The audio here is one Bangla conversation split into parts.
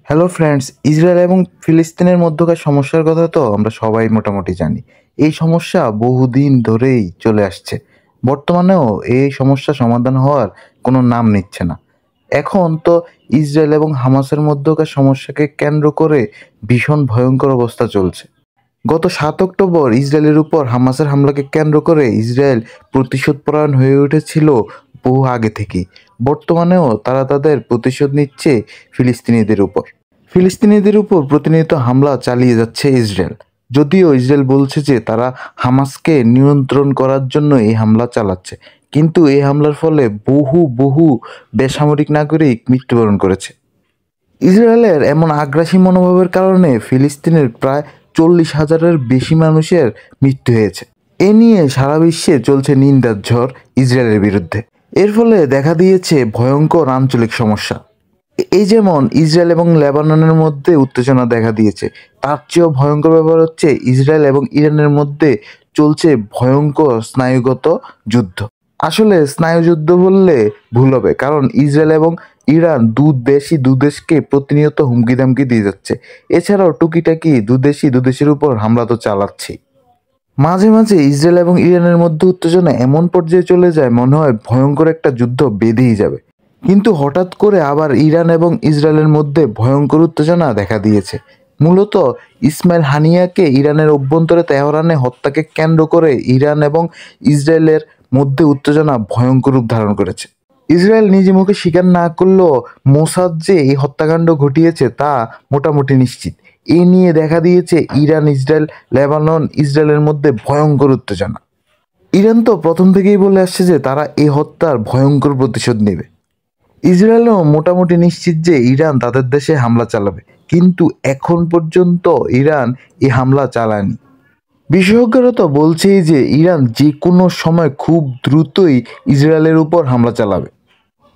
হ্যালো ফ্রেন্ডস, ইসরায়েল এবং ফিলিস্তিনের মধ্যকার সমস্যার কথা তো আমরা সবাই মোটামুটি জানি। এই সমস্যা বহুদিন ধরেই চলে আসছে। বর্তমানেও এই সমস্যা সমাধান হওয়ার কোনো নাম নিচ্ছে না। এখন তো ইসরায়েল এবং হামাসের মধ্যকার সমস্যাকে কেন্দ্র করে ভীষণ ভয়ঙ্কর অবস্থা চলছে। গত ৭ অক্টোবর ইসরায়েলের উপর হামাসের হামলাকে কেন্দ্র করে ইসরায়েল প্রতিশোধপরায়ণ হয়ে উঠেছিল বহু আগে থেকেই। বর্তমানেও তারা তাদের প্রতিশোধ নিচ্ছে ফিলিস্তিনিদের উপর। ফিলিস্তিনিদের উপর প্রতিনিয়ত হামলা চালিয়ে যাচ্ছে ইসরায়েল। যদিও ইসরায়েল বলছে যে তারা হামাসকে নিয়ন্ত্রণ করার জন্য এই হামলা চালাচ্ছে, কিন্তু এই হামলার ফলে বহু বহু বেসামরিক নাগরিক মৃত্যুবরণ করেছে। ইসরায়েলের এমন আগ্রাসী মনোভাবের কারণে ফিলিস্তিনের প্রায় ৪০,০০০-এর বেশি মানুষের মৃত্যু হয়েছে। এ নিয়ে সারা বিশ্বে চলছে নিন্দার ঝড় ইসরায়েলের বিরুদ্ধে। এর ফলে দেখা দিয়েছে ভয়ঙ্কর আঞ্চলিক সমস্যা। এই যেমন ইসরায়েল এবং লেবাননের মধ্যে উত্তেজনা দেখা দিয়েছে, তার চেয়েও ভয়ঙ্কর ব্যাপার হচ্ছে ইসরায়েল এবং ইরানের মধ্যে চলছে ভয়ঙ্কর স্নায়ুগত যুদ্ধ। আসলে স্নায়ুযুদ্ধ বললে ভুল হবে, কারণ ইসরায়েল এবং ইরান দুদেশকে প্রতিনিয়ত হুমকি ধামকি দিয়ে যাচ্ছে। এছাড়াও টুকিটাকি দুদেশের উপর হামলা তো চালাচ্ছেই। মাঝে মাঝে ইসরায়েল এবং ইরানের মধ্যে উত্তেজনা এমন পর্যায়ে চলে যায় মনে হয় ভয়ঙ্কর একটা যুদ্ধ বেঁধেই যাবে। কিন্তু হঠাৎ করে আবার ইরান এবং ইসরায়েলের মধ্যে ভয়ঙ্কর উত্তেজনা দেখা দিয়েছে। মূলত ইসমাইল হানিয়াকে ইরানের অভ্যন্তরে তেহরানে হত্যাকে কেন্দ্র করে ইরান এবং ইসরায়েলের মধ্যে উত্তেজনা ভয়ঙ্কর রূপ ধারণ করেছে। ইসরায়েল নিজে মুখে স্বীকার না করলেও মোসাদ যে এই হত্যাকাণ্ড ঘটিয়েছে তা মোটামুটি নিশ্চিত। এ নিয়ে দেখা দিয়েছে ইরান, ইসরায়েল, লেবানন, ইসরায়েলের মধ্যে ভয়ঙ্কর উত্তেজনা। ইরান তো প্রথম থেকেই বলে আসছে যে তারা এই হত্যার ভয়ঙ্কর প্রতিশোধ নেবে। ইসরায়েলও মোটামুটি নিশ্চিত যে ইরান তাদের দেশে হামলা চালাবে, কিন্তু এখন পর্যন্ত ইরান এই হামলা চালায়নি। বিশেষজ্ঞরা তো বলছেই যে ইরান যে কোনো সময় খুব দ্রুতই ইসরায়েলের উপর হামলা চালাবে।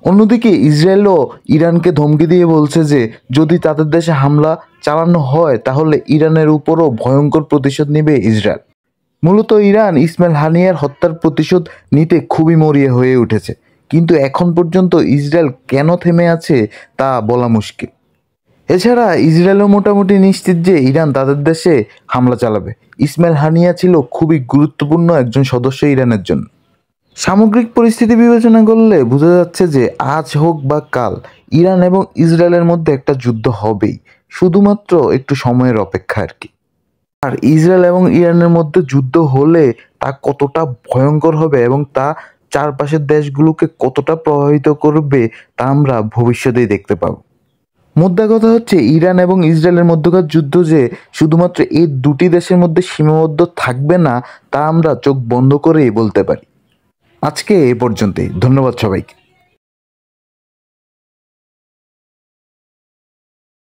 অন্যদিকে ইসরায়েলও ইরানকে ধমকি দিয়ে বলছে যে যদি তাদের দেশে হামলা চালানো হয় তাহলে ইরানের উপরও ভয়ঙ্কর প্রতিশোধ নেবে ইসরায়েল। মূলত ইরান ইসমাইল হানিয়ার হত্যার প্রতিশোধ নিতে খুবই মরিয়া হয়ে উঠেছে, কিন্তু এখন পর্যন্ত ইসরায়েল কেন থেমে আছে তা বলা মুশকিল। এছাড়া ইসরায়েলও মোটামুটি নিশ্চিত যে ইরান তাদের দেশে হামলা চালাবে। ইসমাইল হানিয়া ছিল খুবই গুরুত্বপূর্ণ একজন সদস্য ইরানের জন্য। সামগ্রিক পরিস্থিতি বিবেচনা করলে বোঝা যাচ্ছে যে আজ হোক বা কাল ইরান এবং ইসরায়েলের মধ্যে একটা যুদ্ধ হবেই, শুধুমাত্র একটু সময়ের অপেক্ষা আর কি। আর ইসরায়েল এবং ইরানের মধ্যে যুদ্ধ হলে তা কতটা ভয়ঙ্কর হবে এবং তা চারপাশের দেশগুলোকে কতটা প্রভাবিত করবে তা আমরা ভবিষ্যতেই দেখতে পাবো। মোদ্দা কথা হচ্ছে ইরান এবং ইসরায়েলের মধ্যকার যুদ্ধ যে শুধুমাত্র এই দুটি দেশের মধ্যে সীমাবদ্ধ থাকবে না তা আমরা চোখ বন্ধ করেই বলতে পারি। আজকে এ পর্যন্তই। ধন্যবাদ সবাইকে।